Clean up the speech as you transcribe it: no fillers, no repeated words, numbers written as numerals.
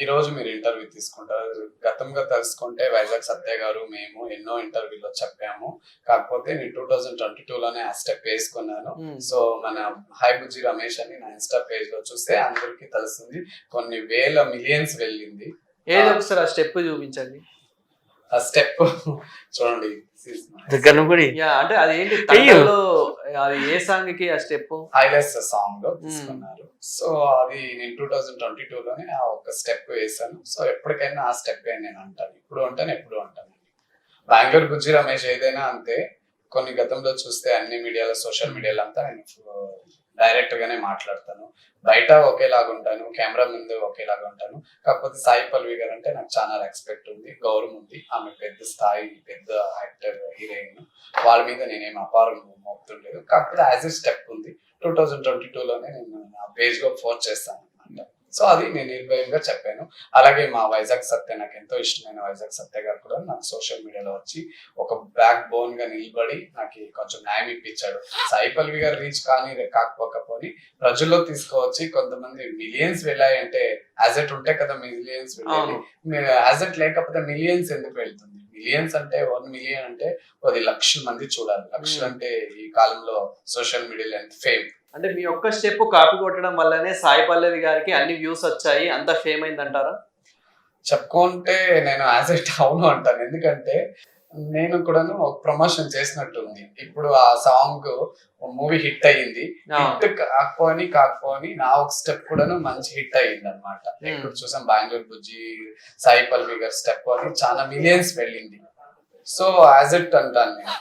ఈ రోజు మీరు ఇంటర్వ్యూ తీసుకుంటారు. గతంగా తెలుసుకుంటే వైజాగ్ సత్య గారు, మేము ఎన్నో ఇంటర్వ్యూలో చెప్పాము. కాకపోతే నేను 2022 లోనే ఆ స్టెప్ వేసుకున్నాను. సో మన హై బుజ్జి రమేష్ అని నా ఇన్స్టా పేజ్ లో చూస్తే అందరికి తెలుస్తుంది. కొన్ని వేల మిలియన్స్ వెళ్ళింది. ఏదో ఒకసారి ఆ స్టెప్ చూపించండి. ఆ స్టెప్ చూడండి. అంటే అది ఏంటి తమిళలో, అది ఏ సాంగ్ కి ఆ స్టెప్? హైలెస్ సాంగ్ లో తీసుకున్నారు. సో అది నేను 2022 లోనే ఆ ఒక స్టెప్ వేసాను. సో ఎప్పటికైనా ఆ స్టెప్ నేను అంటాను. ఇప్పుడు అంటాను, ఎప్పుడు అంటాను. బెంగళూరు బుజ్జి రమేష్ ఏదైనా అంతే. కొన్ని గతంలో చూస్తే అన్ని మీడియాలో, సోషల్ మీడియాలో అంతా నేను డైరెక్ట్ గానే మాట్లాడతాను. బయట ఒకేలాగా ఉంటాను, కెమెరా ముందు ఒకేలాగా ఉంటాను. కాకపోతే సాయి పల్లవి గారు అంటే నాకు చాలా రెస్పెక్ట్ ఉంది, గౌరవం ఉంది. ఆమె పెద్ద స్థాయి, పెద్ద యాక్టర్, హీరోయిన్. వాళ్ళ మీద నేనేం అపారం మోపుతుండలేదు. కాకపోతే యాజ్ ఎ స్టెప్ ఉంది. 2022 లోనే నేను నా పేజ్ లో పోస్ట్ చేస్తాను అనమాట. సో అది నేను నిర్భయంగా చెప్పాను. అలాగే మా వైజాగ్ సత్య, నాకు ఎంతో ఇష్టమైన వైజాగ్ సత్య గారు కూడా నాకు సోషల్ మీడియాలో వచ్చి ఒక బ్యాక్ బోన్ గా నిలబడి నాకు కొంచెం న్యాయం ఇప్పించాడు. సాయి పల్లవి గారు రీచ్ కాకపోకపోని ప్రజల్లో తీసుకువచ్చి కొంతమంది మిలియన్స్ వెళ్ళాయంటే యాజెట్ ఉంటే కదా మిలియన్స్ వెళ్ళేది. యాజెట్ లేకపోతే మిలియన్స్ ఎందుకు వెళ్తుంది? మిలియన్స్ అంటే 1 మిలియన్ అంటే 10 లక్షల మంది చూడాలి. లక్షలు అంటే ఈ కాలంలో సోషల్ మీడియాలో ఎంత ఫేమ్. అంటే మీ ఒక్క స్టెప్ కాపీ కొట్టడం వల్లనే సాయి పల్లవి గారికి అన్ని వ్యూస్ వచ్చాయి, అంత ఫేమ్ అయింది అంటారా? చెప్పుకుంటే నేను యాజ్ ఎట్ అవును అంటాను. ఎందుకంటే నేను కూడాను ఒక ప్రమోషన్ చేసినట్టుంది. ఇప్పుడు ఆ సాంగ్ మూవీ హిట్ అయ్యింది. హిట్ కాకపోని నా ఒక స్టెప్ కూడాను మంచి హిట్ అయ్యింది అనమాట. ఇప్పుడు చూసాం బెంగళూరు బుజ్జి, సాయి పల్లవి గారి స్టెప్ అని చాలా మిలియన్స్ వెళ్ళింది. సో యాజ్ ఎట్ అంటాను నేను.